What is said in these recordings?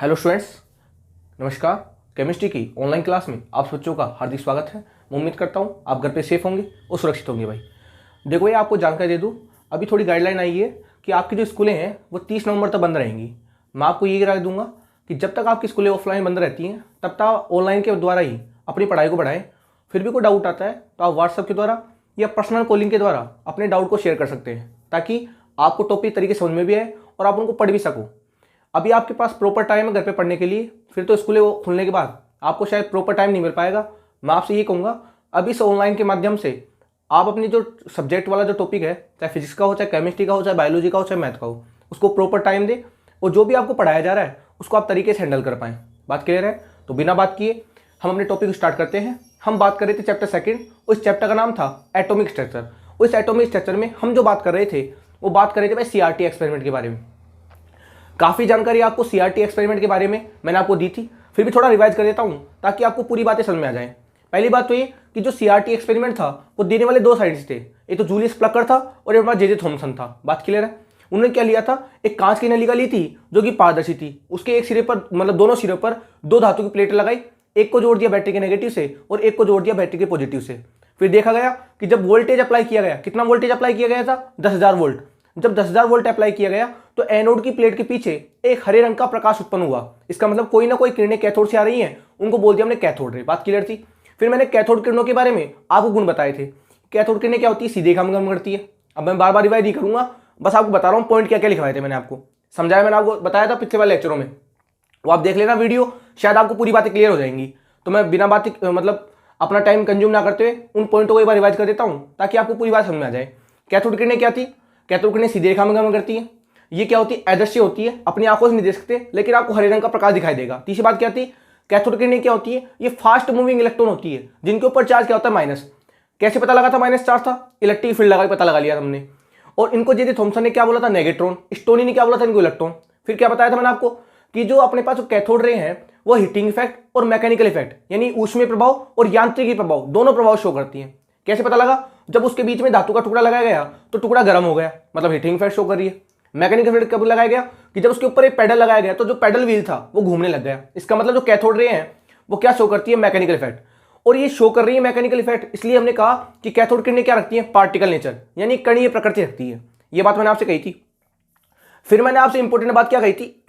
Hello students, नमस्कार। Chemistry की online class में आप बच्चों का हार्दिक स्वागत है। मैं उम्मीद करता हूँ आप घर पे सेफ होंगे और सुरक्षित होंगे। भाई देखो, ये आपको जानकारी दे दूँ, अभी थोड़ी गाइडलाइन आई है कि आपकी जो स्कूलें हैं वो 30 नवंबर तक बंद रहेंगी। मैं आपको ये राय दूंगा कि जब तक आपकी स्कूलें ऑफलाइन बंद रहती हैं तब तक ऑनलाइन के द्वारा ही अपनी पढ़ाई को बढ़ाएं। फिर भी कोई डाउट आता है तो आप व्हाट्सएप के द्वारा या पर्सनल कॉलिंग के द्वारा अपने डाउट को शेयर कर सकते हैं, ताकि आपको टॉपिक तरीके से समझ में भी आए और आप उनको पढ़ भी सको। अभी आपके पास प्रॉपर टाइम है घर पे पढ़ने के लिए, फिर तो स्कूलें खुलने के बाद आपको शायद प्रॉपर टाइम नहीं मिल पाएगा। मैं आपसे ये कहूँगा, अभी इस ऑनलाइन के माध्यम से आप अपनी जो सब्जेक्ट वाला जो टॉपिक है, चाहे फिजिक्स का हो, चाहे केमिस्ट्री का हो, चाहे बायोलॉजी का हो, चाहे मैथ का हो, उसको प्रॉपर टाइम दें और जो भी आपको पढ़ाया जा रहा है उसको आप तरीके से हैंडल कर पाएँ। बात क्लियर है? तो बिना बात किए हम अपने टॉपिक स्टार्ट करते हैं। हम बात कर रहे थे चैप्टर सेकंड, उस चैप्टर का नाम था एटॉमिक स्ट्रक्चर। उस एटॉमिक स्ट्रक्चर में हम जो बात कर रहे थे वो बात कर रहे थे भाई सीआरटी एक्सपेरिमेंट के बारे में। काफ़ी जानकारी आपको सीआरटी एक्सपेरिमेंट के बारे में मैंने आपको दी थी, फिर भी थोड़ा रिवाइज कर देता हूँ ताकि आपको पूरी बातें समझ में आ जाएं। पहली बात तो ये कि जो सीआरटी एक्सपेरिमेंट था वो देने वाले दो साइंटिस्ट थे, एक तो जूलियस प्लकर था और एक जे जे थॉमसन था। बात क्लियर है? उन्होंने क्या लिया था, एक कांच की नलिका ली थी जो कि पारदर्शी थी। उसके एक सिरे पर, मतलब दोनों सिरों पर दो धातु की प्लेट लगाई, एक को जोड़ दिया बैटरी के नेगेटिव से और एक को जोड़ दिया बैटरी के पॉजिटिव से। फिर देखा गया कि जब वोल्टेज अप्लाई किया गया, कितना वोल्टेज अप्लाई किया गया था? 10,000 वोल्ट। जब 10,000 वोल्ट अप्लाई किया गया तो एनोड की प्लेट के पीछे एक हरे रंग का प्रकाश उत्पन्न हुआ। इसका मतलब कोई ना कोई किरणें कैथोड से आ रही हैं, उनको बोल दिया हमने कैथोड रे। बात क्लियर थी? फिर मैंने कैथोड किरणों के बारे में आपको गुण बताए थे। कैथोड किरणें क्या होती है? सीधे काम करती है। अब मैं बार बार रिवाइज नहीं करूंगा, बस आपको बता रहा हूँ पॉइंट क्या क्या लिखवाए थे। मैंने आपको समझाया, मैंने आपको बताया था पिछले वाले लेक्चरों में, वो आप देख लेना वीडियो, शायद आपको पूरी बातें क्लियर हो जाएंगी। तो मैं बिना बात मतलब अपना टाइम कंज्यूम ना करते हुए उन पॉइंटों को एक बार रिवाइज कर देता हूँ ताकि आपको पूरी बात समझ में आ जाए। कैथोड किरणें क्या थी? कैथोड किरणें सीधे रेखा में काम करती है। ये क्या होती है? अदृश्य होती है, अपनी आंखों से नहीं देख सकते लेकिन आपको हरे रंग का प्रकाश दिखाई देगा। तीसरी बात क्या थी? कैथोड किरणें क्या होती है? ये फास्ट मूविंग इलेक्ट्रॉन होती है जिनके ऊपर चार्ज क्या होता है? माइनस। कैसे पता लगा था माइनस चार्ज था? इलेक्ट्रिक फील्ड लगा के पता लगा लिया हमने। और इनको जे जे थॉमसन ने क्या बोला था? नेगेट्रॉन। स्टोनी ने क्या बोला था? इनको इलेक्ट्रॉन। फिर क्या बताया था मैंने आपको कि जो अपने पास कैथोड रे हैं वो हीटिंग इफेक्ट और मैकेनिकल इफेक्ट, यानी ऊष्मीय प्रभाव और यांत्रिकी प्रभाव, दोनों प्रभाव शो करती हैं। कैसे पता लगा? जब उसके बीच में धातु का टुकड़ा लगाया गया तो टुकड़ा गर्म हो गया, मतलब हीटिंग इफेक्ट शो कर रही है। मैकेनिकल इफेक्ट कब लगाया गया? कि जब उसके ऊपर एक पेडल लगाया गया तो जो पेडल व्हील था वो घूमने लग गया। इसका मतलब जो कैथोड रे हैं वो क्या शो करती है? Mechanical effect. और ये शो कर रही है मैकेनिकल इफेक्ट, इसलिए हमने कहा कि कैथोड किरणें क्या रखती है? पार्टिकल नेचर, यानी कणीय प्रकृति रखती है। ये बात मैंने आपसे कही थी। फिर मैंने आपसे इंपॉर्टेंट बात क्या कही थी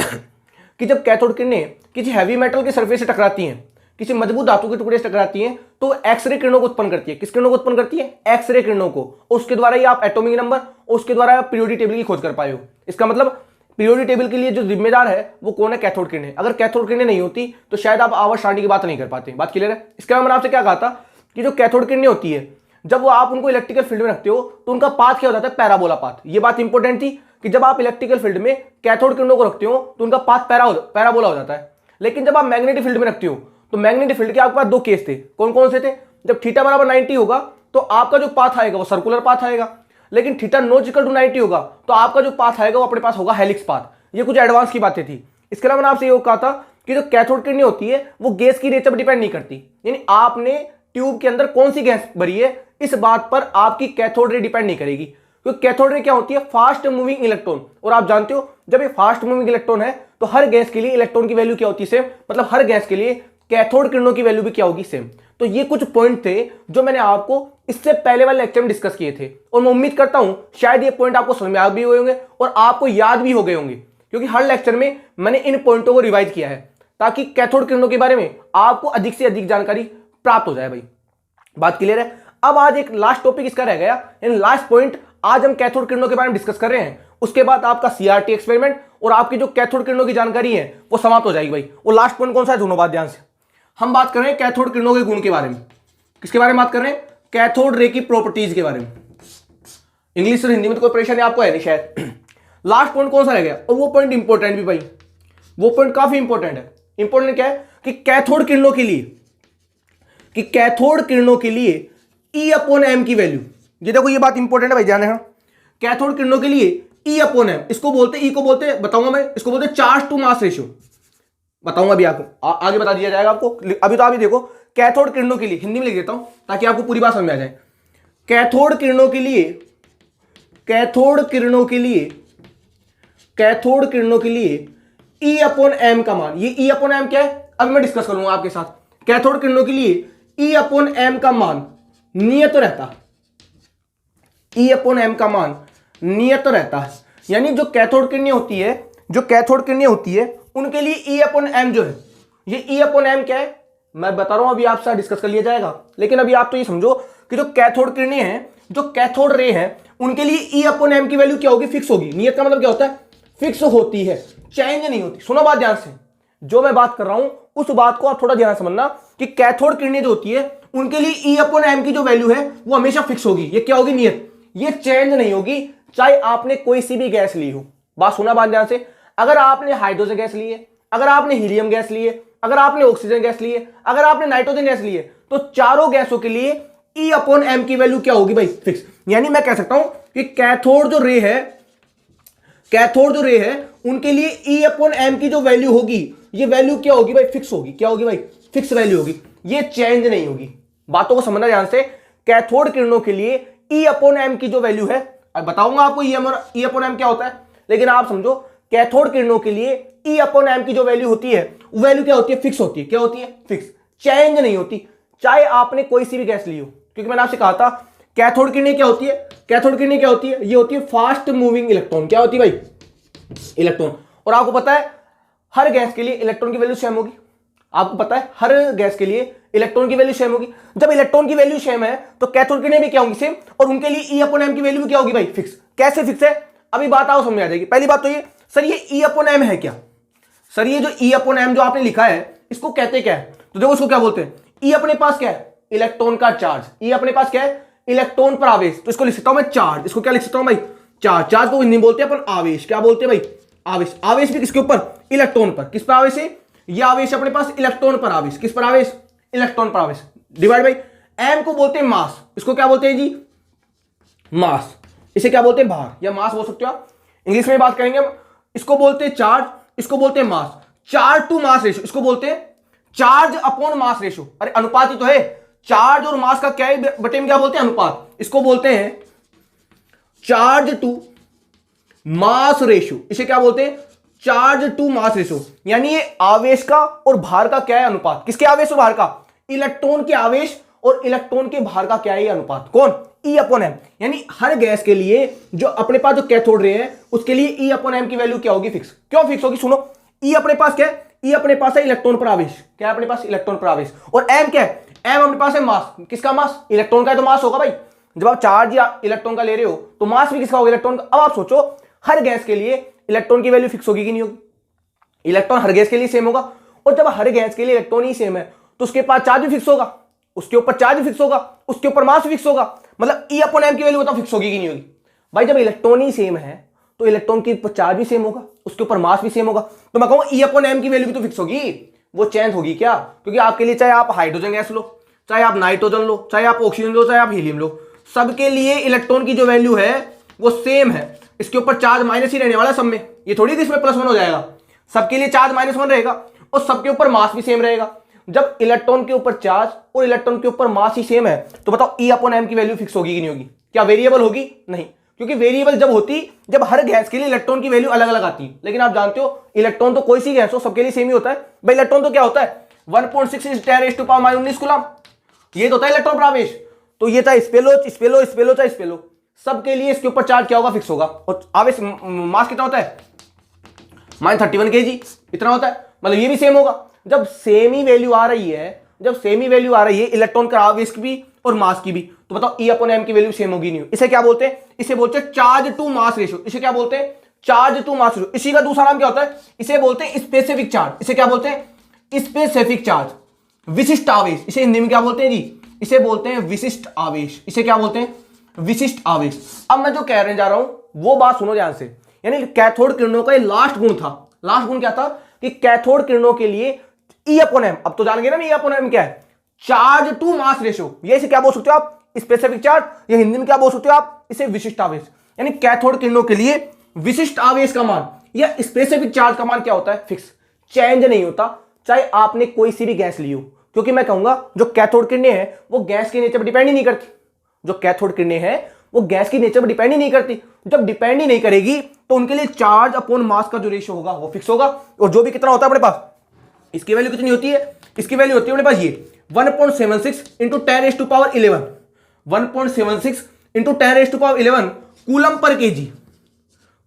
कि जब कैथोड किरणें किसी हैवी मेटल के सरफेस से टकराती हैं, किसी मजबूत धातु के टुकड़े से टकराती हैं, तो एक्सरे किरणों को उत्पन्न करती है। किस किरणों को उत्पन्न करती है? एक्सरे किरणों को। उसके द्वारा ही आप एटॉमिक नंबर और उसके द्वारा आप पीरियोडिक टेबल की खोज कर पाए हो। इसका मतलब पीरियोडिक टेबल के लिए जो जिम्मेदार है वो कौन है? कैथोड किरणें। अगर कैथोड किरणें नहीं होती तो शायद आप आवर्त सारणी की बात नहीं कर पाते। बात क्लियर है? इसके मैंने आपसे क्या कहा था कि जो कैथोड किरणें होती है जब वो आप उनको इलेक्ट्रिकल फील्ड में रखते हो तो उनका पाथ क्या हो जाता है? Parabola path. ये बात इंपॉर्टेंट थी कि जब आप इलेक्ट्रिकल फील्ड में कैथोड किरणों को रखते हो तो उनका पाथ पैराबोला हो जाता है। लेकिन जब आप मैग्नेटिक फील्ड में रखते हो तो मैग्नेटिक फील्ड के आपके पास दो केस थे। कौन कौन से थे? जब थीटा बराबर 90 होगा तो आपका जो पाथ आएगा वो सर्कुलर पाथ आएगा, लेकिन थीटा नॉट इक्वल टू 90 होगा तो आपका जो पाथ आएगा वो अपने पास होगा हेलिक्स पाथ। ये कुछ एडवांस की बातें थी। इसके अलावा मैंने आपसे ये कहा था कि जो कैथोड किरणें होती है वो गैस की नेचर पर डिपेंड नहीं करती, यानी आपने ट्यूब के अंदर कौन सी गैस भरी है इस बात पर आपकी कैथोड रे डिपेंड नहीं करेगी, क्योंकि कैथोड रे क्या होती है? Fast moving electron. और आप जानते हो जब ये फास्ट मूविंग इलेक्ट्रॉन है तो हर गैस के लिए इलेक्ट्रॉन की वैल्यू क्या होती है? सेम। मतलब हर गैस के लिए कैथोड किरणों की वैल्यू भी क्या होगी? सेम। तो ये कुछ पॉइंट थे जो मैंने आपको इससे पहले वाले लेक्चर में डिस्कस किए थे, और मैं उम्मीद करता हूं शायद ये पॉइंट आपको समझ में आ भी हुए होंगे और आपको याद भी हो गए होंगे, क्योंकि हर लेक्चर में मैंने इन पॉइंटों को रिवाइज किया है ताकि कैथोड किरणों के बारे में आपको अधिक से अधिक जानकारी प्राप्त हो जाए। भाई बात क्लियर है? अब आज एक लास्ट टॉपिक इसका रह गया, इन लास्ट पॉइंट आज हम कैथोड किरणों के बारे में डिस्कस कर रहे हैं। उसके बाद आपका सीआरटी एक्सपेरिमेंट और आपकी जो कैथोड किरणों की जानकारी है वो समाप्त हो जाएगी। भाई वो लास्ट पॉइंट कौन सा है? सुनो बात ध्यान से। हम बात कर रहे हैं कैथोड किरणों के गुण के बारे में। किसके बारे में बात कर रहे हैं? कैथोड रे की प्रॉपर्टीज के बारे में। इंग्लिश और हिंदी में तो कोई परेशानी आपको है नहीं शायद। लास्ट पॉइंट कौन सा रह गया? और वो पॉइंट इंपॉर्टेंट भी भाई, वो पॉइंट काफी इंपॉर्टेंट है। इंपॉर्टेंट क्या है कि कैथोड किरणों के लिए E अपॉन एम की वैल्यू, ये देखो ये बात इंपॉर्टेंट है भाई, ध्यान रखना। कैथोड किरणों के लिए E अपॉन एम, इसको बोलते हैं, E को बोलते हैं, बताऊंगा मैं, इसको बोलते हैं चार्ज टू मास रेशियो। बताऊंगा अभी आपको, आगे बता दिया जाएगा आपको। अभी तो आप ही देखो, कैथोड किरणों के लिए हिंदी में लिख देता हूं ताकि आपको पूरी बात समझ में आ जाए। कैथोड किरणों के लिए E अपॉन एम का मान, ये E अपॉन एम क्या है अब मैं डिस्कस करूंगा आपके साथ। कैथोड किरणों के लिए E अपॉन एम का मान नियत रहता, E अपॉन एम का मान नियत रहता है। यानी जो कैथोड किरणें होती है, जो कैथोड किरणें होती है उनके लिए E अपॉन एम जो है, ये E अपॉन एम क्या है मैं बता रहा हूं, अभी आपसे डिस्कस कर लिया जाएगा। लेकिन अभी आप तो ये समझो कि जो कैथोड किरणें हैं, जो कैथोड रे हैं, उनके लिए E अपॉन एम की वैल्यू क्या होगी, फिक्स होगी। नियत का मतलब क्या होता है, फिक्स होती है, चेंज नहीं होती। सुनो बात ध्यान से, जो मैं बात कर रहा हूं उस बात को आप थोड़ा ध्यान समझना कि कैथोड किरणें जो होती है उनके लिए E अपॉन एम की जो वैल्यू है वो हमेशा फिक्स होगी। ये क्या होगी, नियत, ये चेंज नहीं होगी, चाहे आपने कोई सी भी गैस ली हो। बात सुना बात ध्यान से, अगर आपने हाइड्रोजन गैस ली है, अगर आपने हीलियम गैस ली है, अगर आपने ऑक्सीजन गैस ली है, अगर आपने नाइट्रोजन गैस ली है, तो चारों गैसों के लिए E अपॉन एम की वैल्यू क्या होगी भाई, फिक्स। यानी मैं कह सकता हूं कि कैथोड जो रे है, कैथोड जो रे है उनके लिए E अपॉन एम की जो वैल्यू होगी, ये वैल्यू क्या होगी भाई, फिक्स होगी। क्या होगी भाई, फिक्स वैल्यू होगी, ये चेंज नहीं होगी। बातों को समझना ध्यान से, कैथोड किरणों के लिए E अपॉन एम की जो वैल्यू है, अब बताऊंगा आपको E अपॉन एम क्या होता है, लेकिन आप समझो कैथोड किरणों के लिए E अपॉन एम की जो वैल्यू होती है, वो वैल्यू क्या होती है, फिक्स होती है। क्या होती है, फिक्स, चेंज नहीं होती, चाहे आपने कोई सी भी गैस ली हो। क्योंकि मैंने आपसे कहा था कैथोड किरणें क्या होती है, कैथोड किरणें क्या होती है, ये होती है फास्ट मूविंग इलेक्ट्रॉन। क्या होती है भाई, इलेक्ट्रॉन। और आपको पता है हर गैस के लिए इलेक्ट्रॉन की वैल्यू सेम होगी। आपको पता है हर गैस के लिए इलेक्ट्रॉन की वैल्यू सेम होगी। जब इलेक्ट्रॉन की वैल्यू सेम है तो कैथोड किरणें भी क्या होंगी, सेम, और उनके लिए E अपॉन एम की वैल्यू भी क्या होगी भाई, फिक्स। कैसे फिक्स है, अभी बात आओ समझ आ जाएगी। पहली बात तो ये, सर ये E अपॉन एम है क्या, सर ये जो E अपॉन एम जो आपने लिखा है इसको कहते क्या है, तो देखो उसको क्या बोलते हैं, E अपने पास क्या है, इलेक्ट्रॉन का चार्ज। E अपने पास क्या है, इलेक्ट्रॉन पर आवेश। तो इसको लिख सकता हूं मैं चार्ज, इसको क्या लिख सकता हूं भाई, चार्ज। चार्ज को नहीं बोलते अपन आवेश, क्या बोलते हैं भाई, आवेश। आवेश भी किसके ऊपर, इलेक्ट्रॉन पर। किस पर आवेश है, ये आवेश अपने पास इलेक्ट्रॉन पर आवेश। किस पर आवेश, इलेक्ट्रॉन पर आवेश। डिवाइड बाई एम को बोलते हैं मास, इसको क्या बोलते हैं जी, मास। इसे क्या बोलते हैं, भार या मास बोल सकते हो आप, इंग्लिश में बात करेंगे हम। इसको बोलते हैं चार्ज, इसको बोलते हैं मास। चार्ज टू मास रेशो, इसको बोलते हैं चार्ज अपॉन मास रेशो। अरे अनुपात ही तो है, चार्ज और मास का क्या है बटे में क्या बोलते हैं, अनुपात। इसको बोलते हैं चार्ज टू मास रेशो। इसे क्या बोलते हैं, चार्ज टू मास रेशो। यानी ये आवेश का और भार का क्या है, अनुपात। किसके आवेश और भार का, इलेक्ट्रॉन के आवेश और इलेक्ट्रॉन के भार का क्या है, अनुपात। कौन, E अपॉन एम। यानी हर गैस के लिए जो अपने पास जो कैथोड रे है उसके लिए E अपॉन एम की वैल्यू क्या होगी, फिक्स। क्यों फिक्स होगी, सुनो, E अपने पास क्या है, E अपने पास है इलेक्ट्रॉन पर आवेश। क्या है अपने पास, इलेक्ट्रॉन पर आवेश। और M क्या है, M अपने पास है मास। किसका मास, इलेक्ट्रॉन का है तो मास होगा भाई। जब आप चार्ज या इलेक्ट्रॉन का ले रहे हो तो मास भी किसका होगा, इलेक्ट्रॉन का। अब आप सोचो हर गैस के लिए इलेक्ट्रॉन की वैल्यू फिक्स होगी कि नहीं होगी, इलेक्ट्रॉन हर गैस के लिए सेम होगा। और जब हर गैस के लिए इलेक्ट्रॉन ही सेम है तो उसके पास चार्ज भी फिक्स होगा, उसके ऊपर चार्ज भी फिक्स होगा, उसके ऊपर मास भी फिक्स होगा। मतलब E अपॉन एम की वैल्यू बताओ फिक्स होगी कि नहीं होगी भाई। जब इलेक्ट्रॉन ही सेम है तो इलेक्ट्रॉन के ऊपर चार्ज भी सेम होगा, उसके ऊपर मास भी सेम होगा। तो मैं कहूंगा E अपॉन एम की वैल्यू भी तो फिक्स होगी, वो चेंज होगी क्या। क्योंकि आपके लिए चाहे आप हाइड्रोजन गैस लो, चाहे आप नाइट्रोजन लो, चाहे आप ऑक्सीजन लो, चाहे आप हीलियम लो, सबके लिए इलेक्ट्रॉन की जो वैल्यू है वो सेम है। इसके ऊपर चार्ज माइनस ही रहने वाला सब में, ये थोड़ी इसमें प्लस वन हो जाएगा। सबके लिए चार्ज -1 रहेगा और सबके ऊपर मास भी सेम रहेगा। जब इलेक्ट्रॉन के ऊपर चार्ज और इलेक्ट्रॉन के ऊपर मास ही सेम है तो बताओ E अपॉन एम की वैल्यू फिक्स होगी कि नहीं होगी। क्या वेरिएबल होगी, नहीं, क्योंकि वेरिएबल जब होती जब हर गैस के लिए इलेक्ट्रॉन की वैल्यू अलग अलग आती है। लेकिन आप जानते हो इलेक्ट्रॉन तो कोई सी गैस हो सबके लिए सेम ही होता है भाई। इलेक्ट्रॉन तो क्या होता है 1.6 × 10⁻⁻19 कूलम, ये तो होता है इलेक्ट्रॉन पर आवेश। तो ये चाहे स्पेलो स्पेलो स्पेलो चाहे स्पेलो, सबके लिए इसके ऊपर चार्ज क्या होगा, फिक्स होगा। और आवेश मास कितना होता है -31 kg, इतना होता है। मतलब ये भी सेम होगा। जब सेम ही वैल्यू आ रही है, जब सेम ही वैल्यू आ रही है इलेक्ट्रॉन का आवेश की भी और मास की भी, तो बताओ E अपॉन एम की वैल्यू सेम होगी नहीं। इसे क्या बोलते हैं, इसे बोलते हैं चार्ज टू मास रेशो। इसे क्या बोलते हैं, चार्ज टू मास रेशो। इसी का दूसरा नाम क्या होता है, इसे बोलते हैं स्पेसिफिक चार्ज। इसे क्या बोलते हैं, स्पेसिफिक चार्ज, विशिष्ट आवेश। इसे हिंदी में क्या बोलते हैं जी, इसे बोलते हैं विशिष्ट आवेश। इसे क्या बोलते हैं, विशिष्ट आवेश। अब मैं जो कहने जा रहा हूं वो बात सुनो ध्यान से। यानी कैथोड किरणों का लास्ट गुण था, लास्ट गुण क्या था कि कैथोड किरणों के लिए E अपॉन एम, अब तो जान गए ना E अपॉन एम क्या है, चार्ज टू मास रेशो। ये इसे क्या बोल सकते हो आप, स्पेसिफिक चार्ज, या हिंदी में क्या बोल सकते हो आप, इसे विशिष्ट आवेश। यानी कैथोड किरणों के लिए विशिष्ट आवेश का मान या स्पेसिफिक चार्ज का मान क्या होता है, फिक्स, चेंज नहीं होता, चाहे आपने कोई सी भी गैस ली हो। क्योंकि मैं कहूंगा जो कैथोड किरणें हैं वो गैस के नेचर पर डिपेंड ही नहीं करती। जो कैथोड किरणें हैं वो गैस की नेचर पर डिपेंड ही नहीं करती। जब डिपेंड ही नहीं करेगी तो उनके लिए चार्ज अपॉन मास का जो रेशियो होगा वो फिक्स होगा। और जो भी कितना होता है अपने पास, इसकी वैल्यू कितनी होती है, इसकी वैल्यू होती है अपने पास ये 1.76 into 10⁻11, 1.76 into 10⁻11 coulomb per KG,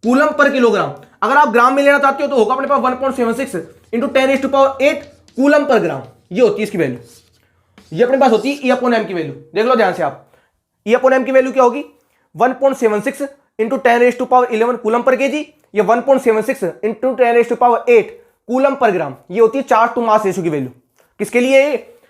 coulomb per kilogram. अगर आप ग्राम में लेना चाहते हो तो होगा अपने पास 1.76 इंटू 10⁸ कूलम पर ग्राम। ये होती है इसकी वैल्यू, ये अपने पास होती है E अपॉन M की वैल्यू। देख लो ध्यान से आप, E अपॉन M की वैल्यू क्या होगी, 1.76 इंटू 10⁻11 कूलम पर केजी, ये 1.76 इंटू 10⁸ कूलम पर ग्राम। ये होती है चार्ज टू मास रेशियो की वैल्यू। किसके लिए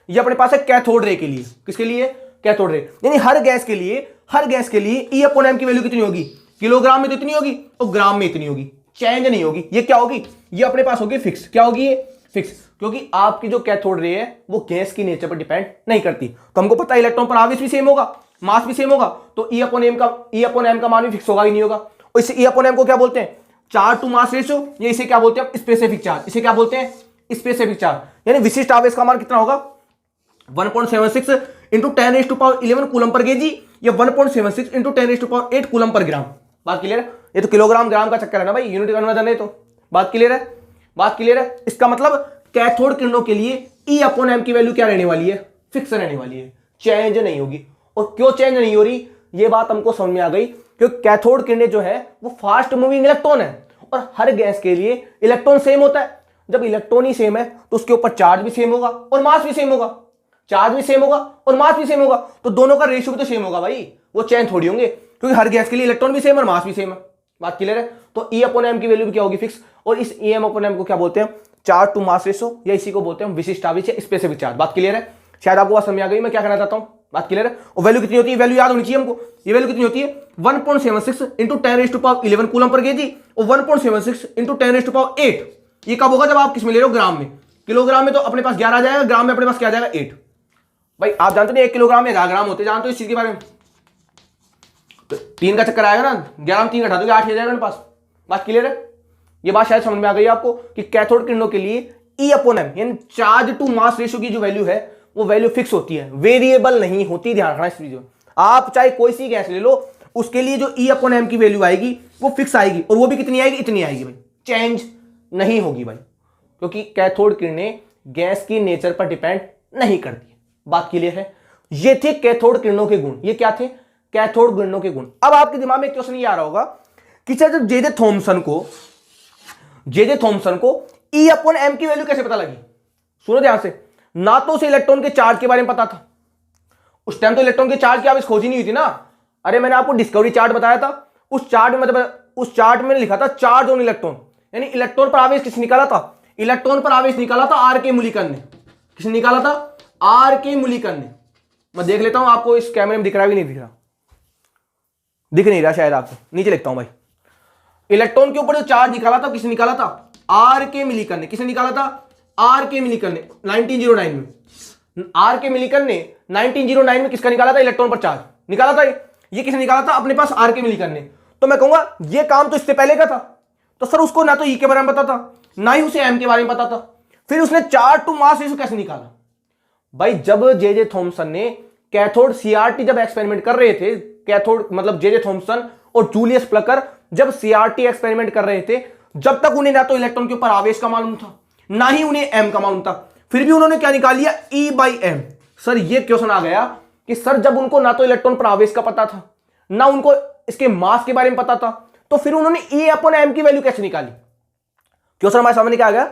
ये अपने पास है, कैथोड रे के लिए। किसके लिए, कैथोड रे। यानी हर गैस के लिए, हर गैस के लिए E अपॉन M की वैल्यू कितनी होगी, किलोग्राम में तो इतनी होगी और ग्राम में इतनी होगी, चेंज नहीं होगी। ये क्या होगी, ये अपने पास होगी फिक्स। क्या होगी ये, फिक्स, क्योंकि आपकी जो कैथोड रे है वो गैस की नेचर पर डिपेंड नहीं करती। तो हमको पता है इलेक्ट्रॉन पर आवेश भी सेम होगा, मास भी सेम होगा, तो E अपॉन M का मान भी फिक्स होगा ही नहीं होगा। और इसे E अपॉन M को क्या बोलते हैं, चार्ज टू मास रेशियो, ये इसे क्या बोलते हैं, स्पेसिफिक चार्ज। इसे क्या बोलते हैं, स्पेसिफिक चार्ज। यानी विशिष्ट आवेश का मान कितना होगा, 1.76 इंटू 10⁻11 कूलम पर केजी, या 1.76 इंटू 10⁸ कूलम पर ग्राम। बात क्लियर है, ये तो किलोग्राम ग्राम का चक्कर है ना भाई, यूनिट कन्वर्जन है। तो बात क्लियर है, बात क्लियर है। इसका मतलब कैथोड किरणों के लिए E अपॉन M की वैल्यू क्या रहने वाली है, फिक्स रहने वाली है, चेंज नहीं होगी। और क्यों चेंज नहीं हो रही, ये बात हमको समझ में आ गई, क्योंकि कैथोड किरणें जो है वो फास्ट मूविंग इलेक्ट्रॉन है, और हर गैस के लिए इलेक्ट्रॉन सेम होता है। जब इलेक्ट्रॉन ही सेम है तो उसके ऊपर चार्ज भी सेम होगा और मास भी सेम होगा, चार्ज भी सेम होगा और मास भी सेम होगा, तो दोनों का रेशियो भी तो सेम होगा भाई, वो चेंज थोड़ी होंगे, क्योंकि हर गैस के लिए इलेक्ट्रॉन भी सेम और मास भी सेम है। बात क्लियर है। तो E अपॉन M की वैल्यू भी क्या होगी, फिक्स। और इस E अपॉन M को क्या बोलते हैं, चार्ज टू मास रेशियो, या इसी को बोलते हैं विशिष्ट आवेश या स्पेसिफिक चार्ज। बात क्लियर है, शायद आपको बात समझ आ गई मैं क्या कहना चाहता हूं। बात क्लियर है। और वैल्यू कितनी होती है, वैल्यू याद होनी चाहिए हमको। ये वैल्यू कितनी होती है, 1.76 इंटू 10⁻11 कूलम पर केजी, और 1.76 इंटू 10⁸। ये कब होगा, जब आप किस में ले रहे हो, ग्राम में। किलोग्राम में तो अपने पास 11 आ जाएगा, ग्राम में अपने पास क्या आ जाएगा, 8। भाई आप जानते नहीं 1 किलोग्राम में 11 ग्राम होते, जानते हो इस चीज के बारे में। तो 3 का चक्कर आएगा ना, 11 में 3 घटा दोगे 8 आ जाएगा मेरे पास। बात क्लियर है, ये बात शायद समझ में आ गई आपको कि कैथोड किरणों के लिए E अपॉन M यानी चार्ज टू मास रेशियो की जो वैल्यू है वो वैल्यू फिक्स होती है, वेरिएबल नहीं होती। ध्यान रखना इस वीडियो में, आप चाहे कोई सी गैस ले लो, उसके लिए जो E अपॉन M की वैल्यू आएगी वो फिक्स आएगी, और वो भी कितनी आएगी, इतनी आएगी भाई, चेंज नहीं होगी भाई, क्योंकि कैथोड किरणें गैस की नेचर पर डिपेंड नहीं करती। बात क्लियर है। ये थे कैथोड किरणों के गुण। ये क्या थे, कैथोड किरणों के गुण। अब आपके दिमाग में क्वेश्चन ये आ रहा होगा कि सर जब जे जे थॉमसन को E अपॉन M की वैल्यू कैसे पता लगी। सुनो ध्यान से, ना तो उसे इलेक्ट्रॉन के चार्ज के बारे में पता था, उस टाइम तो इलेक्ट्रॉन के चार्ज की आवेश खोज ही नहीं हुई थी ना। अरे मैंने आपको डिस्कवरी चार्ट बताया था, उस चार्ट में लिखा था चार्ज ऑन इलेक्ट्रॉन, यानी इलेक्ट्रॉन पर आवेश किसने निकाला था, इलेक्ट्रॉन पर आवेश निकाला था आर के मुलिकन ने। किसने निकाला था, आर के मुलिकन ने। मैं देख लेता हूं, आपको इस कैमरे में दिख रहा भी नहीं दिख रहा, दिख नहीं रहा शायद आपको, नीचे लिखता हूं भाई। इलेक्ट्रॉन के ऊपर जो चार्ज निकाला था किसने निकाला था, आर के मिलिकन ने। किसने निकाला था, आर के मिलिकन ने 1909 में। आर के मिलिकन ने 1909 में किसका निकाला था, इलेक्ट्रॉन पर चार्ज निकाला था। ये किसने निकाला था, अपने पास आर के मिलिकन ने। तो मैं कहूंगा ये काम तो इससे पहले का था, तो सर उसको ना तो ई के बारे में पता था, ना ही उसे एम के बारे में पता था, फिर उसने चार्ज टू मास रेशियो कैसे निकाला। भाई जब जे थॉमसन ने कैथोड सीआरटी जब एक्सपेरिमेंट कर रहे थे, कैथोड मतलब जे थॉमसन और जूलियस प्लकर जब सीआरटी एक्सपेरिमेंट कर रहे थे, जब तक उन्हें ना तो इलेक्ट्रॉन के ऊपर आवेश का मालूम था, ना ही उन्हें एम का मालूम था, फिर भी उन्होंने क्या निकाल लिया, ई बाई एम। सर ये क्वेश्चन आ गया कि सर जब उनको ना तो इलेक्ट्रॉन पर आवेश का पता था, ना उनको इसके मास के बारे में पता था, तो फिर उन्होंने ई अपॉन एम की वैल्यू कैसे निकाली। क्वेश्चन हमारे सामने क्या आ गया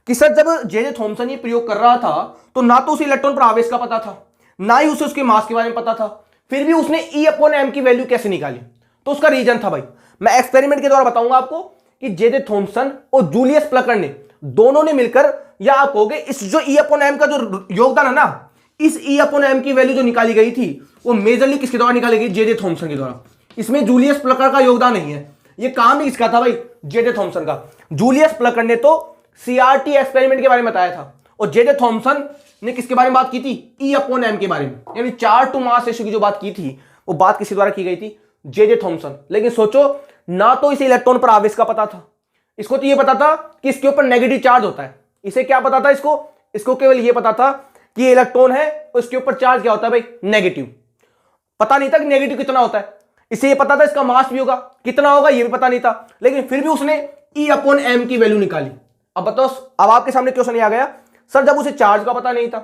कि सर जब जे थॉमसन ये प्रयोग कर रहा था, तो ना तो उसे इलेक्ट्रॉन पर आवेश का पता था, ना ही उसे उसके मास के बारे में पता था, फिर भी उसने ई अपॉन एम की वैल्यू कैसे निकाली। तो उसका रीजन था भाई, मैं एक्सपेरिमेंट के द्वारा बताऊंगा आपको कि जे थॉमसन और जूलियस प्लकर ने दोनों ने मिलकर, या आप कहोगे इस जो ई अपॉन एम का जो योगदान है ना, इस ई अपॉन एम की वैल्यू जो निकाली गई थी वो मेजरली किसके द्वारा निकाली गई, जे थॉमसन के द्वारा। इसमें जूलियस प्लकर का योगदान नहीं है, ये काम ही किसका था भाई, जे थॉमसन का। जूलियस प्लकर ने तो सीआरटी एक्सपेरिमेंट के बारे में बताया था, और जे थॉमसन ने किसके बारे में बात की थी, ई अपॉन एम के बारे में, यानी चार्ज टू मास रेशियो की जो बात की थी वो बात किसके द्वारा की गई थी, जे थॉमसन। लेकिन सोचो, ना तो इसे इलेक्ट्रॉन पर आवेश का पता था, इसको तो ये पता था कि इसके ऊपर नेगेटिव चार्ज होता है। इसे क्या पता था, इसको केवल ये पता था कि इलेक्ट्रॉन है और इसके ऊपर चार्ज क्या होता है भाई, नेगेटिव। पता नहीं था कि नेगेटिव कितना होता है। इससे ये पता था इसका मास भी होगा, कितना होगा ये भी पता नहीं था, लेकिन फिर भी उसने E/m की वैल्यू निकाली। अब बताओ, अब आपके सामने क्वेश्चन आ गया, सर जब उसे चार्ज का पता नहीं था,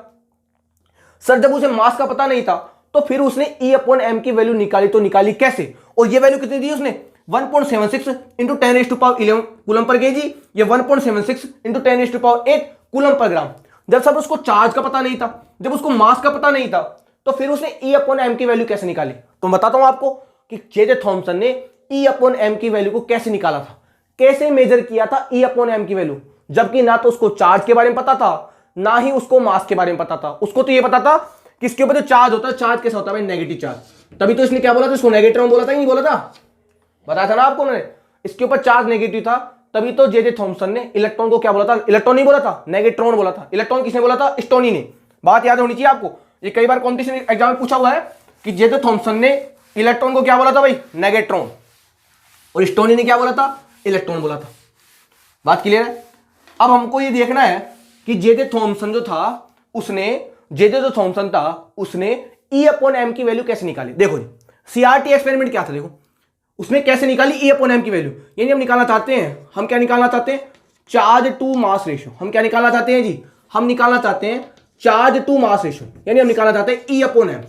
सर जब उसे मास का पता नहीं था, तो फिर उसने E/m की वैल्यू निकाली, तो निकाली कैसे? और ये वैल्यू कितनी दी उसने? 1.76 इंटू 10⁻11 कूलम पर केजी, ये 1.76 इंटू 10⁸8 कूलम पर ग्राम। जब सब उसको चार्ज का पता नहीं था, जब उसको मास का पता नहीं था, तो फिर उसने E/m की वैल्यू कैसे निकाली? तो मैं बताता हूं आपको कि जे थॉमसन ने E/m की वैल्यू को कैसे निकाला था, कैसे मेजर किया था E/m की वैल्यू, जबकि ना तो उसको चार्ज के बारे में पता था, ना ही उसको मास के बारे में पता था। उसको तो ये पता था कि इसके ऊपर जो चार्ज होता है, चार्ज कैसा होता है भाई? Negative charge. तभी तो इसने क्या बोला था, इसको नेगेट्रॉन बोला था, नहीं बोला था? बताया था ना आपको मैंने, इसके ऊपर चार्ज नेगेटिव था, तभी तो जे थॉमसन ने इलेक्ट्रॉन को क्या बोला था? इलेक्ट्रॉन नहीं बोला था, नेगेट्रॉन बोला था। इलेक्ट्रॉन किसने बोला था? स्टोनी ने। बात याद होनी चाहिए आपको, ये कई बार कॉम्पिटिशन एग्जाम में पूछा हुआ है कि जे थॉमसन ने इलेक्ट्रॉन को क्या बोला था भाई? नेगेट्रॉन। और स्टोनी ने क्या बोला था? इलेक्ट्रॉन बोला था। बात क्लियर है? अब हमको ये देखना है कि जे थॉमसन जो था, उसने जो थॉमसन था, उसने E/m की वैल्यू कैसे निकाली। देखो जी, CRT एक्सपेरिमेंट क्या था, देखो उसने कैसे निकाली E/m की वैल्यू। यानी हम निकालना चाहते हैं, हम क्या निकालना चाहते हैं? Charge to mass ratio. हम क्या निकालना चाहते हैं जी? हम निकालना चाहते हैं चार्ज टू मास रेशियो, यानी हम निकालना चाहते हैं E/m।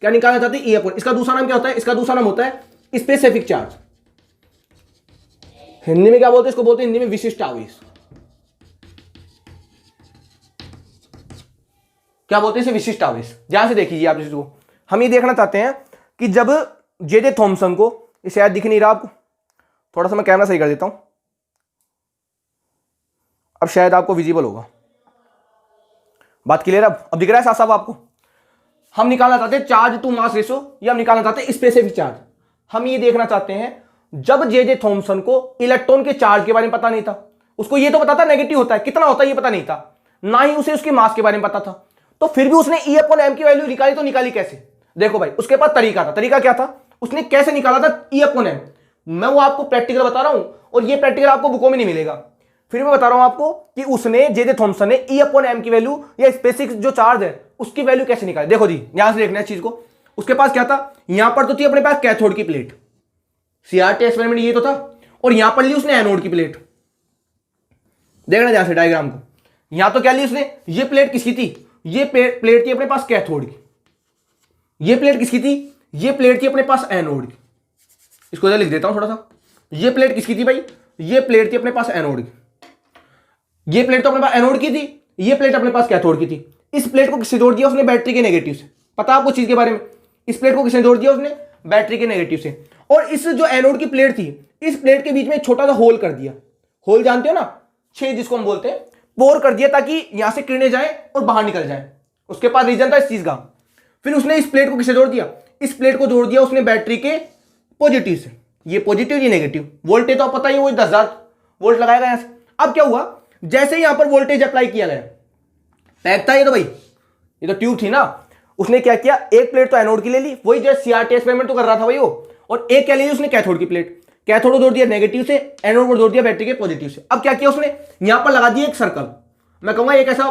क्या निकालना चाहते हैं? E/m। इसका दूसरा नाम क्या होता है? इसका दूसरा नाम होता है स्पेसिफिक चार्ज। हिंदी में क्या बोलते हैं इसको? बोलते हैं हिंदी में विशिष्ट आवेश। क्या बोलते हैं इसे? विशिष्ट आवेश। ध्यान से देखिए आप इसको, हम ये देखना चाहते हैं कि जब जे थॉमसन को, ये शायद दिख नहीं रहा आपको, थोड़ा सा मैं कैमरा सही कर देता हूं, अब शायद आपको विजिबल होगा। बात क्लियर? अब दिख रहा है साफ साफ आपको? हम निकालना चाहते हैं चार्ज टू मास रेशियो, या हम निकालना चाहते हैं स्पेसिफिक चार्ज। हम ये देखना चाहते हैं जब जे थॉमसन को इलेक्ट्रॉन के चार्ज के बारे में पता नहीं था, उसको ये तो पता था नेगेटिव होता है, कितना होता है ये पता नहीं था, ना ही उसे उसके मास के बारे में पता था, तो फिर भी उसने E/m की वैल्यू निकाली। तो निकाली कैसे? देखो भाई, उसके पास तरीका था। तरीका क्या था? उसने कैसे निकाला था E/m? मैं वो आपको प्रैक्टिकल बता रहा हूं, और ये प्रैक्टिकल आपको बुकों में नहीं मिलेगा, फिर मैं बता रहा हूं आपको कि उसने जे थॉमसन ने E/m की वैल्यू या स्पेसिफिक जो चार्ज है उसकी वैल्यू कैसे निकाली। देखो जी, यहां से देखना है चीज को। उसके पास क्या था? यहां पर तो थी अपने पास कैथोड की प्लेट, CRT एक्सपेरिमेंट ये तो था, और यहां पर ली उसने एनोड की प्लेट। देखना ध्यान से डायग्राम को, यहां तो क्या ली उसने? ये प्लेट किसकी थी? ये प्लेट थी अपने पास कैथोड की। ये प्लेट किसकी थी? ये प्लेट थी अपने पास एनोड की। इसको लिख देता हूं थोड़ा सा। ये प्लेट किसकी थी भाई? ये प्लेट थी अपने पास एनोड की। ये प्लेट तो अपने पास एनोड की थी, ये प्लेट अपने पास कैथोड की थी। इस प्लेट को किससे जोड़ दिया उसने? बैटरी के नेगेटिव से। पता आपको चीज के बारे में? इस प्लेट को किसने जोड़ दिया उसने? बैटरी के नेगेटिव से। और इस जो एनोड की प्लेट थी, इस प्लेट के बीच में एक छोटा सा होल कर दिया। होल जानते हो ना, छेद जिसको हम बोलते हैं, पोर कर दिया ताकि यहां से किरणें जाए और बाहर निकल जाए। उसके पास रीजन था इस चीज का। फिर उसने इस प्लेट को किससे जोड़ दिया? इस प्लेट को जोड़ दिया उसने बैटरी के पॉजिटिव से। ये पॉजिटिव, ये नेगेटिव। वोल्टेज तो पता ही, वो 10,000 वोल्ट लगाएगा यहां से। अब क्या हुआ? जैसे ही यहां पर वोल्टेज अप्लाई किया गया, पैक था ये तो भाई, ये तो ट्यूब थी ना, उसने क्या किया? एक प्लेट तो एनोड की ले ली, वही जो CRT एक्सपेरिमेंट तो कर रहा था भाई वो, और एक क्या ले ली उसने? कैथोड की प्लेट। कैथोड को जोड़ दिया नेगेटिव से, एनोड को जोड़ दिया बैटरी के पॉजिटिव से। अब क्या किया उसने? यहां पर लगा दिया एक सर्कल, मैं कहूंगा एक ऐसा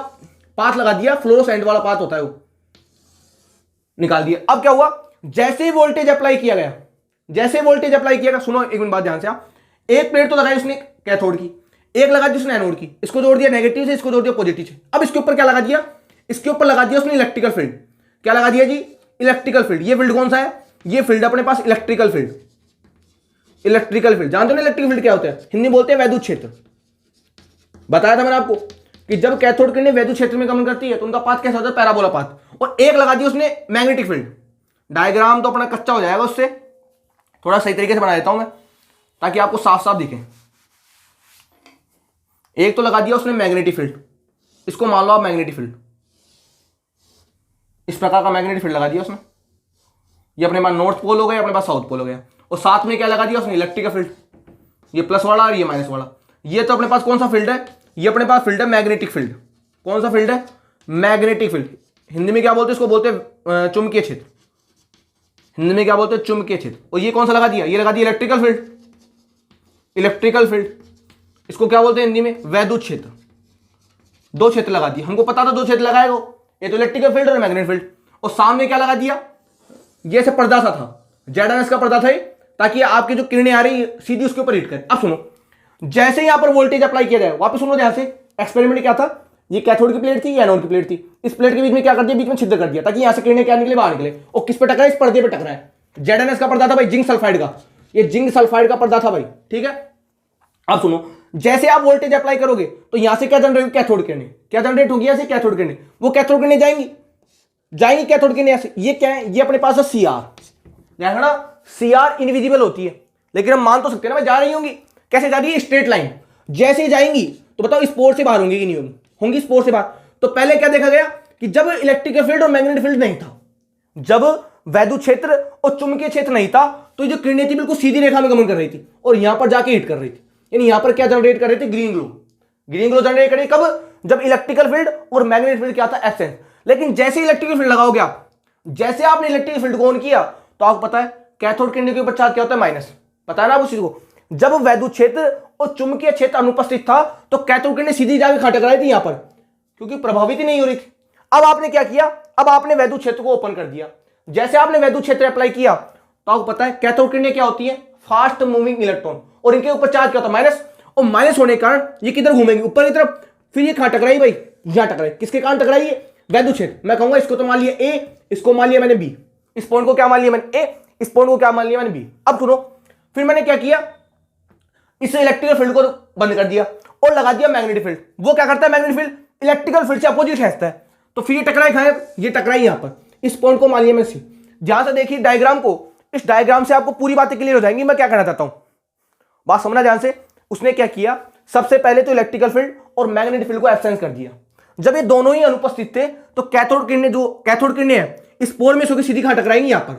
पाथ लगा दिया, फ्लोरोसेंट वाला पाथ होता है वो, निकाल दिया। अब क्या हुआ? जैसे ही वोल्टेज अप्लाई किया गया, जैसे वोल्टेज अप्लाई किया गया, सुनो एक मिनट बात ध्यान से आप, एक प्लेट तो लगाई उसने कैथोड की, एक लगा दी उसने एनोड की, इसको जोड़ दिया नेगेटिव से, इसको जोड़ दिया पॉजिटिव से। अब इसके ऊपर क्या लगा दिया? इसके ऊपर लगा दिया उसने इलेक्ट्रिकल फील्ड। क्या लगा दिया जी? Electrical field. ये फील्ड कौन सा है? ये फील्ड अपने पास इलेक्ट्रिकल फील्ड। इलेक्ट्रिकल फील्ड जानते हो ना इलेक्ट्रिकल फील्ड क्या होता है? हिंदी बोलते हैं वैद्युत क्षेत्र। बताया था मैंने आपको कि जब कैथोड किरणें वैद्युत क्षेत्र में गमन करती है तो उनका पाथ कैसा होता है? Parabola path. और एक लगा दिया उसने मैग्नेटिक फील्ड। डायग्राम तो अपना कच्चा हो जाएगा उससे, थोड़ा सही तरीके से बना देता हूं मैं ताकि आपको साफ साफ दिखे। एक तो लगा दिया उसने मैग्नेटिक फील्ड, इसको मान लो आप मैग्नेटिक फील्ड, इस प्रकार का मैग्नेटिक फील्ड लगा दिया उसने। ये अपने पास नॉर्थ पोल हो गया, अपने पास साउथ पोल हो गया। और साथ में क्या लगा दिया उसने? इलेक्ट्रिकल फील्ड, ये प्लस वाला और ये माइनस वाला। ये तो अपने पास कौन सा फील्ड है? ये अपने पास फील्ड है मैग्नेटिक फील्ड। कौन सा फील्ड है? Magnetic field. हिंदी में क्या बोलते हैं इसको? बोलते हैं चुंबकीय क्षेत्र। हिंदी में क्या बोलते हैं? चुंबकीय क्षेत्र। और ये कौन सा लगा दिया? ये लगा दिया इलेक्ट्रिकल फील्ड। इलेक्ट्रिकल फील्ड इसको क्या बोलते हैं हिंदी में? वैद्युत क्षेत्र। दो क्षेत्र लगा दिए, हमको पता था दो क्षेत्र लगाएगा, ये तो इलेक्ट्रिकल फील्ड और मैग्नेटिक फील्ड। और सामने क्या लगा दिया? ये से पर्दा सा था, जेड एन एस का पर्दा था ये, ताकि आपकी जो किरणें आ रही सीधी उसके ऊपर हिट करे। अब सुनो, जैसे यहां पर वोल्टेज अप्लाई किया जाए, वापस सुनो ध्यान से, एक्सपेरिमेंट क्या था, ये कैथोड की प्लेट थी, ये एनोड की प्लेट थी, इस प्लेट के बीच में क्या कर दिया, बीच में छिद्र कर दिया ताकि यहां से किरणें क्या निकले, बाहर निकले, और किस पे टकरा है, इस पर्दे पे टकरा है। जेड एन एस का पर्दा था भाई जिंक सल्फाइड का, ये जिंक सल्फाइड का पर्दा था भाई, ठीक है। अब सुनो, जैसे आप वोल्टेज अप्लाई करोगे तो यहां से क्या जनरेट होगी, कैथोड किरणें, क्या जनरेट होगी, यहां से कैथोड किरणें, वो कैथोड किरणें जाएंगी कैथोड किरणें ऐसे, ये क्या है, ये अपने पास है सीआर, ध्यान रखना, सीआर इनविजिबल होती है, लेकिन हम मान तो सकते हैं ना भाई जा रही होंगी, कैसे जा रही है, स्ट्रेट लाइन, जैसे ही जाएंगी तो बताओ इस पोर से बाहर होंगी कि नहीं होंगी, होंगी इस पोर से बाहर। तो पहले क्या देखा गया कि जब इलेक्ट्रिकल फील्ड और मैग्नेटिक फील्ड नहीं था, जब वैद्युत क्षेत्र और चुंबकीय क्षेत्र नहीं था, तो ये जो किरणें थी बिल्कुल सीधी रेखा में गमन कर रही थी और यहां पर जाके हिट कर रही थी, यानी यहां पर क्या जनरेट कर रही थी, green glow, green glow generate करी कब, जब इलेक्ट्रिकल फील्ड और मैग्नेटिक फील्ड क्या था, एब्सेंट। लेकिन जैसे इलेक्ट्रिकल फील्ड लगाओगे आप, जैसे आपने इलेक्ट्रिकल फील्ड को ऑन किया तो आपको पता है कैथोड किरणें के ऊपर चार्ज क्या होता है, माइनस, पता है ना आप उस चीज को। जब वैद्युत क्षेत्र और चुंबकीय क्षेत्र अनुपस्थित था तो कैथोड किरणें सीधी जाके खा टकराई थी यहां पर, क्योंकि प्रभावित ही नहीं हो रही थी। अब आपने क्या किया, अब आपने वैद्युत क्षेत्र को ओपन कर दिया, जैसे आपने वैद्युत क्षेत्र अप्लाई किया तो आपको पता है कैथोड किरणें क्या होती है, फास्ट मूविंग इलेक्ट्रॉन, और इनके ऊपर चार्ज क्या होता है, माइनस, और माइनस होने के कारण ये किधर घूमेंगे, ऊपर की तरफ, फिर ये कहां टकराई भाई, यहां टकराई, किसके कारण टकराई है, वैद्युत क्षेत्र। मैं कहूंगा इसको तो मान लिया ए, इसको मान लिया मैंने बी, इस पॉइंट को क्या मान लिया मैंने ए, इस पॉइंट को क्या मान लिया मैंने बी। अब सुनो, फिर मैंने क्या किया, इस इलेक्ट्रिकल फील्ड को बंद कर दिया और लगा दिया मैग्नेटिक फील्ड। वो क्या करता है, मैग्नेटिक फील्ड इलेक्ट्रिकल फील्ड से अपोजिट खींचता है, तो फिर ये टकराई खाए, ये टकराई यहां पर, इस पॉइंट को मान लिया मैंने सी। ध्यान से देखिए डायग्राम को, इस डायग्राम से आपको पूरी बातें क्लियर हो जाएंगी मैं क्या कहना चाहता हूं, बात समझना ध्यान से। उसने क्या किया, सबसे पहले तो इलेक्ट्रिकल फील्ड और मैग्नेटिक फील्ड को एब्सेंट कर दिया। जब ये दोनों ही अनुपस्थित थे तो कैथोड किरणें, जो कैथोड किरणें है इस पोल में से सीधी कहां टकराएंगी, यहां पर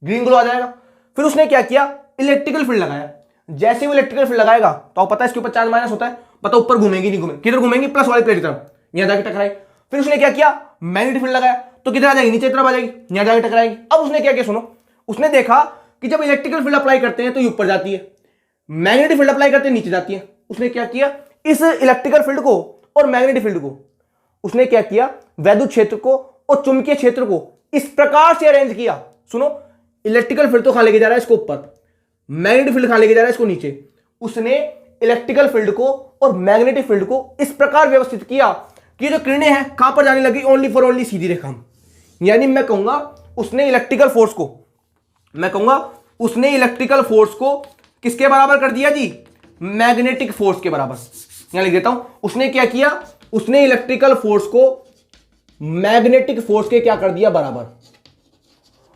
ग्रीन ग्लो आ जाएगा। फिर उसने क्या किया, इलेक्ट्रिकल फील्ड लगाया, जैसे वो इलेक्ट्रिकल फील्ड लगाएगा तो आपको पता है इसके ऊपर चार्ज माइनस होता है, पता ऊपर घूमेंगी नहीं घूमेंगी, किधर घूमेंगी, प्लस वाली प्लेट की तरफ, यहां जाके टकराई। फिर उसने क्या किया, मैग्नेटिक फील्ड लगाया तो किधर आ जाएगी, नीचे की तरफ आ जाएगी, यहां जाके टकराएगी। अब उसने क्या किया, सुनो, उसने देखा कि जब इलेक्ट्रिकल फील्ड अप्लाई करते हैं तो ये ऊपर जाती है, मैग्नेटिक फील्ड अप्लाई करते हैं नीचे जाती है। उसने क्या किया, इस इलेक्ट्रिकल फील्ड को और मैग्नेटिक फील्ड को उसने क्या किया, वैद्युत क्षेत्र को और चुंबकीय क्षेत्र को इस प्रकार से अरेंज किया। सुनो, इलेक्ट्रिकल फील्ड तो कहां लेके जा रहा है, इसको ऊपर, मैग्नेटिक फील्ड कहां लेके जा रहा है, इसको नीचे। उसने इलेक्ट्रिकल फील्ड को और मैग्नेटिक फील्ड को इस प्रकार व्यवस्थित किया कि जो किरणें हैं कहां पर जाने लगी, ओनली फॉर ओनली सीधी रेखा में। यानी मैं कहूंगा उसने इलेक्ट्रिकल फोर्स को, मैं कहूंगा उसने इलेक्ट्रिकल फोर्स को किसके बराबर कर दिया जी, मैग्नेटिक फोर्स के बराबर। यहां लिख देता हूं, उसने क्या किया, उसने इलेक्ट्रिकल फोर्स को मैग्नेटिक फोर्स के क्या कर दिया, बराबर।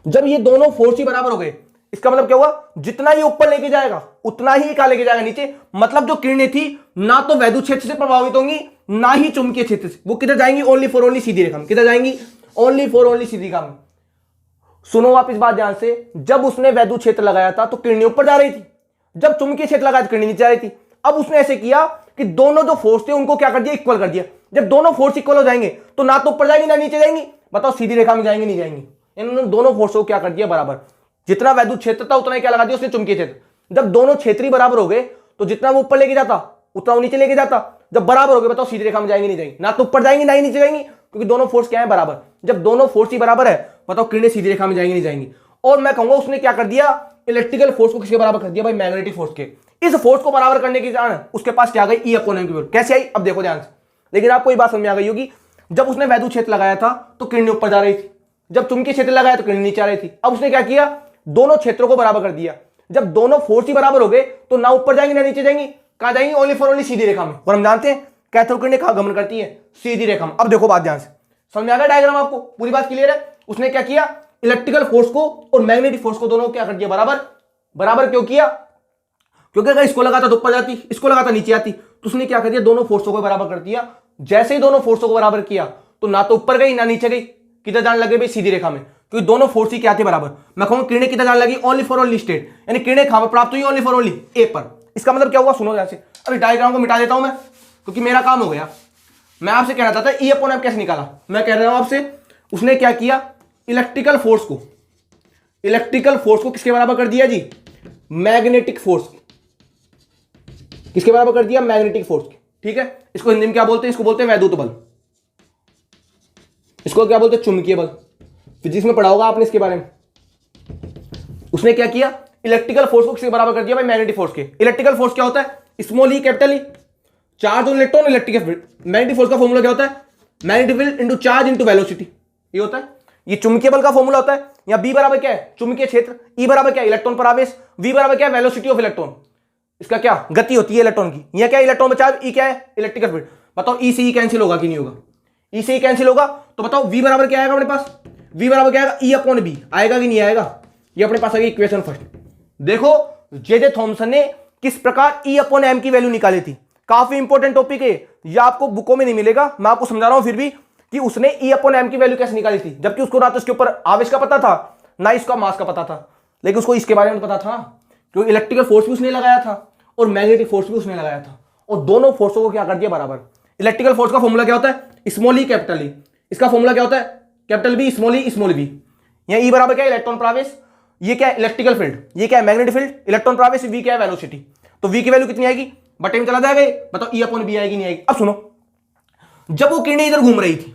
जब ये दोनों फोर्स ही बराबर हो गए, इसका मतलब क्या हुआ, जितना ये ऊपर लेके जाएगा उतना ही कहां लेके जाएगा, नीचे। मतलब जो किरणें थी ना तो वैद्युत क्षेत्र से प्रभावित होंगी ना ही चुंबकीय क्षेत्र से, वो किधर जाएंगी, ओनली फॉर ओनली सीधी रेखा में। किधर जाएंगी, ओनली फॉर ओनली सीधी रेखा में। सुनो आप इस बात ध्यान से, जब उसने वैद्युत क्षेत्र लगाया था तो किरणें ऊपर जा रही थी, जब चुंबकीय क्षेत्र लगाया तो किरणें नीचे जा रही थी। अब उसने ऐसे किया कि दोनों जो फोर्स थे उनको क्या कर दिया, इक्वल कर दिया। जब दोनों फोर्स इक्वल हो जाएंगे तो ना तो ऊपर जाएंगी ना नीचे जाएंगी, बताओ सीधी रेखा में जाएंगे नहीं जाएंगी। इन्होंने दोनों फोर्सों को क्या कर दिया, बराबर। जितना वैद्युत क्षेत्र था उतना ही क्या लगा दिया उसने, चुंबकीय क्षेत्र। जब दोनों क्षेत्र ही बराबर हो गए तो जितना वो ऊपर लेके जाता उतना वो नीचे लेके जाता। जब बराबर हो गए बताओ सीधी रेखा में जाएंगे नहीं जाएंगी, ना तो ऊपर जाएंगी ना ही नीचे जाएंगी, क्योंकि दोनों फोर्स क्या है, बराबर। जब दोनों फोर्स ही बराबर है बताओ किरणें सीधी रेखा में जाएंगी नहीं जाएंगी। और मैं कहूंगा उसने क्या कर दिया, इलेक्ट्रिकल फोर्स को किसके बराबर कर दिया भाई, मैग्नेटिक फोर्स के। इस फोर्स को बराबर करने की कारण उसके पास क्या आ गई, ई अपॉन एम की वैल्यू। कैसे आई, अब देखो ध्यान से। लेकिन आपको ये बात समझ में आ गई होगी, जब उसने वैद्युत क्षेत्र लगाया था तो किरणें ऊपर जा रही थी, जब चुंबकीय क्षेत्र लगाया तो किरणें नीचे आ रही थी। अब उसने क्या किया, दोनों क्षेत्रों को बराबर कर दिया। जब दोनों फोर्स ही बराबर हो गए तो ना ऊपर जाएंगी ना नीचे जाएंगी, कहां जाएंगी, ओनली फॉर ओनली सीधी रेखा में। और हम जानते हैं कैथोड किरणें कहां गमन करती है, सीधी रेखा में। अब देखो बात ध्यान से, समझ में आ गया डायग्राम आपको, पूरी बात क्लियर है। उसने क्या किया, इलेक्ट्रिकल फोर्स को और मैग्नेटिक फोर्स को दोनों को क्या कर दिया, बराबर। बराबर क्यों किया, क्योंकि अगर इसको लगाता तो ऊपर जाती, इसको लगाता नीचे आती, तो उसने क्या कर दिया, दोनों फोर्सों को बराबर कर दिया। जैसे ही दोनों फोर्सों को बराबर किया तो ना तो ऊपर गई ना नीचे गई, किधर जाने लगे भाई, सीधी रेखा में, क्योंकि दोनों फोर्स ही क्या थे, बराबर। मैं कहूंगा किरणें किधर जाने लगी, ओनली फॉर ओनली स्टेट, यानी किरणें कहां पर प्राप्त हुई, ओनली फॉर ओनली ए पर। इसका मतलब क्या हुआ, सुनो जैसे। अभी डायग्राम को मिटा देता हूं मैं, क्योंकि मेरा काम हो गया। मैं आपसे कहना चाहता था ई अपॉन एम कैसे निकाला, मैं कह रहा हूं आपसे, उसने क्या किया, इलेक्ट्रिकल फोर्स को किसके बराबर कर दिया जी, मैग्नेटिक फोर्स। किसके बराबर कर दिया, मैग्नेटिक फोर्स। ठीक है, इसको हिंदी में क्या बोलते हैं, इसको बोलते हैं वैद्युत बल, इसको क्या बोलते हैं, चुंबकीय बल। फिजिक्स में पढ़ा होगा आपने इसके बारे में। उसने क्या किया, इलेक्ट्रिकल फोर्स को किसके बराबर कर दिया भाई, मैग्नेटिक फोर्स के। इलेक्ट्रिकल फोर्स क्या होता है, small E capital E, charge on electron electric field. Magnetic force का फॉर्मूला क्या होता है, magnetic field into charge into velocity, ये होता है। ये चुंबकीय बल का फॉर्मूला होता है। यहाँ बी बराबर क्या है, चुंबकीय क्षेत्र, ई बराबर क्या है, इलेक्ट्रॉन पर आवेश, वी बराबर क्या है, वेलोसिटी ऑफ इलेक्ट्रॉन, इसका क्या गति होती है इलेक्ट्रॉन की। यहाँ क्या है, इलेक्ट्रॉन पर चार्ज, ई क्या है, इलेक्ट्रिकल फील्ड। बताओ ई से ई कैंसिल होगा कि नहीं होगा, ई से ई कैंसिल होगा, तो बताओ वी बराबर क्या आएगा अपने पास, वी बराबर क्या आएगा, ई अपॉन बी आएगा कि नहीं आएगा। ये अपने पास आ गई इक्वेशन फर्स्ट। देखो जे थॉमसन ने किस प्रकार ई अपॉन एम की वैल्यू निकाली थी, काफी इंपॉर्टेंट टॉपिक है, यह आपको बुकों में नहीं मिलेगा, मैं आपको समझा रहा हूं फिर भी कि उसने ई अपॉन एम की वैल्यू कैसे निकाली थी, जबकि उसको ना तो इसके ऊपर आवेश का पता था ना इसका मास का पता था, लेकिन उसको इसके बारे में पता था क्योंकि इलेक्ट्रिकल फोर्स भी उसने लगाया था और मैग्नेटिक फोर्स भी उसने लगाया था, और दोनों फोर्सों को क्या कर दिया बराबर। इलेक्ट्रिकल फोर्स का फॉर्मूला क्या होता है, स्मॉल ई कैपिटल ई, इसका फॉर्मूला क्या होता है, कैपिटल बी स्मॉल ई। यहाँ ई बराबर क्या है, इलेक्ट्रॉन प्रवेश, ये क्या है इलेक्ट्रिकल फील्ड, ये क्या है मैग्नेटिक फील्ड, इलेक्ट्रॉन प्रवेश, वी क्या है वेलोसिटी। तो वी की वैल्यू कितनी आएगी, बटे में चला जाएगा, बताओ ई अपॉन बी आएगी नहीं आएगी। अब सुनो, जब वो किरणें इधर घूम रही थी,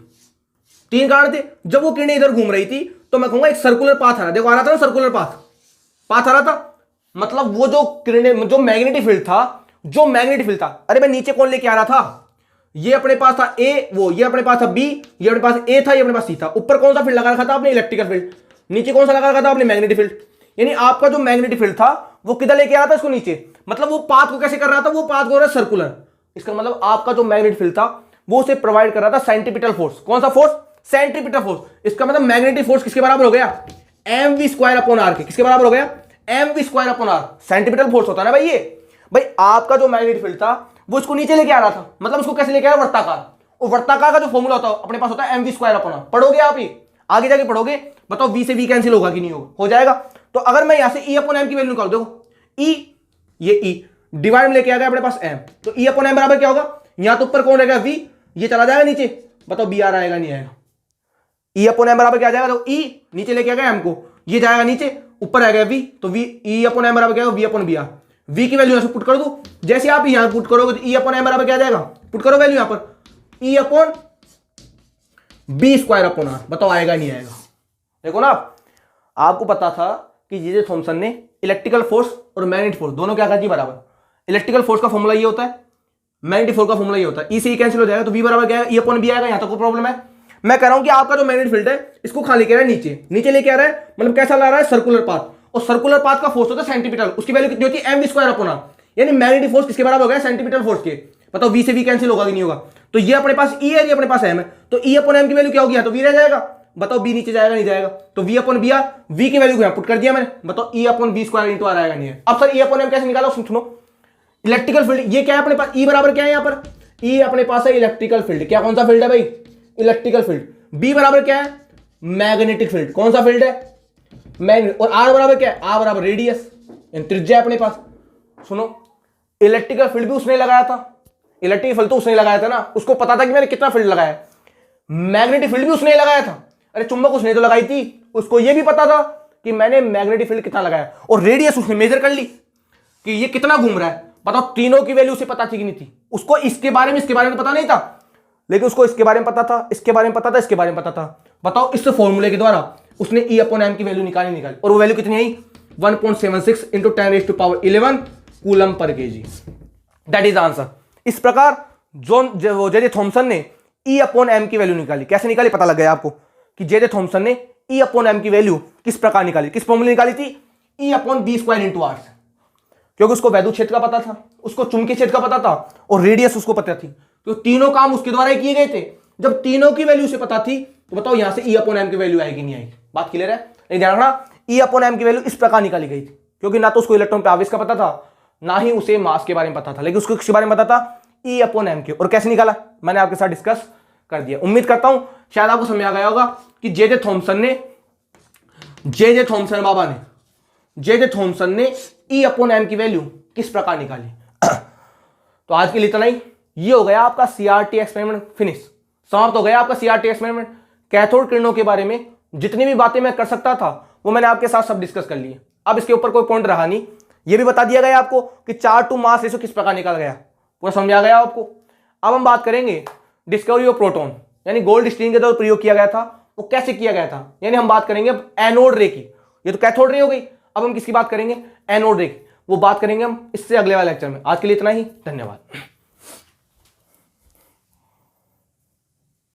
तीन कारण थे, जब वो किरणें इधर घूम रही थी तो मैं कहूंगा एक सर्कुलर पाथ आ रहा, देखो आ रहा था ना, सर्कुलर पाथ आ रहा था, मतलब वो जो किरणें, जो मैग्नेटिक फील्ड था, अरे मैं नीचे कौन लेके आ रहा था, ये अपने पास था ए, वो ये अपने पास था बी, ये अपने पास ए था, ये अपने पास सी था। ऊपर कौन सा फील्ड लगा रखा था आपने, इलेक्ट्रिकल फील्ड, नीचे कौन सा लगा रखा था आपने, मैग्नेटिक फील्ड। यानी आपका जो मैग्नेटिक फील्ड था वो किधर लेके आ रहा था, इसको नीचे, मतलब वो पाथ को कैसे कर रहा था, वो पाथ को रहा सर्कुलर। इसका मतलब आपका जो मैग्नेटिक फील्ड था वो उसे प्रोवाइड कर रहा था सेंट्रीपिटल फोर्स। कौन सा फोर्स, सेंट्रीपिटल फोर्स। इसका मतलब मैग्नेटिक फोर्स किसके बराबर हो गया, m v square upon r के, किसके बराबर हो गया, m v square upon r, centripetal force होता है ना भाई। ये भाई आपका जो मैग्नेटिक फील्ड था वो इसको नीचे लेके आ रहा था, मतलब उसको कैसे लेके आया, वर्ताकार, और वर्ताकार का जो फॉर्मूला होता है अपने पास होता है m v square upon r. पढ़ोगे आप ही, आगे जाके पढ़ोगे, बताओ वी से वी कैंसिल होगा कि नहीं होगा, हो जाएगा। तो अगर मैं यहां से ई अपॉन एम की वैल्यू निकाल, देखो ई, ये ई डिवाइड में लेके आ गया अपने पास एम, तो ई अपॉन एम बराबर क्या होगा, यहां तो ऊपर कौन रहेगा वी, ये चला जाएगा नीचे, बताओ बी आर आएगा नहीं आएगा। ई अपॉन एम बराबर क्या आ जाएगा, तो ई नीचे लेके आ गया एम को, ये जाएगा नीचे, ऊपर आएगा वी, तो वी ई अपॉन एम बराबर क्या होगा, v upon B r. V की वैल्यू यहां से पुट कर दो, जैसे आप यहां पुट करोगे तो ई अपॉन एम बराबर क्या आ जाएगा, पुट करो वैल्यू यहां पर, e upon B square upon r, बताओ आएगा नहीं आएगा। देखो ना, आपको पता था कि जे थॉमसन ने इलेक्ट्रिकल फोर्स और मैग्नेटिक फोर्स दोनों क्या कर दी बराबर। इलेक्ट्रिकल फोर्स का फॉर्मूला ये होता है, मैग्नेटिक फोर्स का फॉर्मूला ये होता है, ई से ई कैंसिल हो जाएगा, तो वी बराबर क्या है, ई अपॉन बी आएगा। यहां तक कोई प्रॉब्लम है, मैं कह रहा हूं कि आपका जो मैग्नेटिक फील्ड है इसको खा लेके आ रहा है नीचे, नीचे लेके आ रहा है, मतलब कैसा ला रहा है, सर्कुलर पाथ, और सर्कुलर पाथ का फोर्स होता है सेंटीमीटर, उसकी वैल्यू कितनी होती है, m v square upon r. यानी मैग्नेटिक फोर्स किसके बराबर हो गया, सेंटीमीटर फोर्स के। बताओ वी से वी कैंसिल होगा कि नहीं होगा, तो ये अपने पास ई है, ये अपने पास एम है, तो ई अपॉन एम की वैल्यू क्या होगी, तो वी रह जाएगा, बताओ बी नीचे जाएगा नहीं जाएगा, तो v upon B r, v की वैल्यू को यहां पुट कर दिया मैंने, बताओ e upon B square into r आएगा नहीं है। अब सर ई अपॉन एम कैसे निकाला, सुनो, इलेक्ट्रिकल फील्ड ये क्या है अपने पास, ई बराबर क्या है यहां पर, ई अपने पास है इलेक्ट्रिकल फील्ड, क्या कौन सा फील्ड है भाई, इलेक्ट्रिकल फील्ड। बी बराबर क्या है, मैग्नेटिक फील्ड, कौन सा फील्ड है, मैग्नेटिक, और आर बराबर क्या है, आर बराबर रेडियस, त्रिज्या अपने पास। सुनो, इलेक्ट्रिकल फील्ड भी उसने लगाया था, इलेक्ट्रिकल फील्ड तो उसने लगाया था ना, उसको पता था कि मैंने कितना फील्ड लगाया। मैग्नेटिक फील्ड भी उसने लगाया था, अरे चुंबक उसने तो लगाई थी, उसको यह भी पता था कि मैंने मैग्नेटिक फील्ड कितना लगाया, और रेडियस उसने मेजर कर ली कि ये कितना घूम रहा है। बताओ तीनों की वैल्यू उसे पता थी कि नहीं थी, उसको इसके बारे में पता नहीं था, लेकिन उसको इसके बारे में पता था, इसके बारे में पता था, इसके बारे में पता था। बताओ इस फॉर्मूले के द्वारा उसने ई अपॉन एम की वैल्यू निकाली, और वो वैल्यू कितनी आई, 1.76 into 10⁻11 coulomb per KG, that is answer. इस प्रकार जो जे थॉमसन ने ई अपॉन एम की वैल्यू निकाली, कैसे निकाली पता लग गया आपको कि जे थॉमसन ने ई अपॉन एम की वैल्यू किस प्रकार निकाली, किस फॉर्मूले निकाली थी, e upon B square into r, क्योंकि उसको वैद्युत क्षेत्र का पता था, उसको चुंबकीय क्षेत्र का पता था, और रेडियस उसको पता थी, तो तीनों काम उसके द्वारा ही किए गए थे। जब तीनों की वैल्यू से पता थी तो बताओ यहां से ई अपॉन एम की वैल्यू आएगी नहीं आएगी, बात क्लियर है। लेकिन ध्यान रखना, ई अपॉन एम की वैल्यू इस प्रकार निकाली गई थी, क्योंकि ना तो उसको इलेक्ट्रॉन पे आवेश का पता था, ना ही उसे मास के बारे में पता था, लेकिन उसको किसके बारे में पता था, ई अपॉन एम के। और कैसे निकाला मैंने आपके साथ डिस्कस कर दिया। उम्मीद करता हूं शायद आपको समझ आ गया होगा कि जे थॉमसन ने ई अपॉन एम की वैल्यू किस प्रकार निकाली। तो आज के लिए इतना ही, ये हो गया आपका सीआरटी एक्सपेरिमेंट फिनिश, समाप्त हो गया आपका सीआरटी एक्सपेरिमेंट। कैथोड किरणों के बारे में जितनी भी बातें मैं कर सकता था वो मैंने आपके साथ सब डिस्कस कर लिए। अब इसके ऊपर कोई पॉइंट रहा नहीं, ये भी बता दिया गया आपको कि 4 मास रेशो किस प्रकार निकल गया, पूरा समझ आ गया आपको। अब हम बात करेंगे डिस्कवरी ऑफ प्रोटॉन, यानी गोल्ड स्टीन के द्वारा प्रयोग किया गया था, वो कैसे किया गया था, यानी हम बात करेंगे अब एनोड रे की। ये तो कैथोड रे हो गई, अब हम किसकी बात करेंगे, एनोड रे, वो बात करेंगे हम इससे अगले वाले लेक्चर में। आज के लिए इतना ही, धन्यवाद।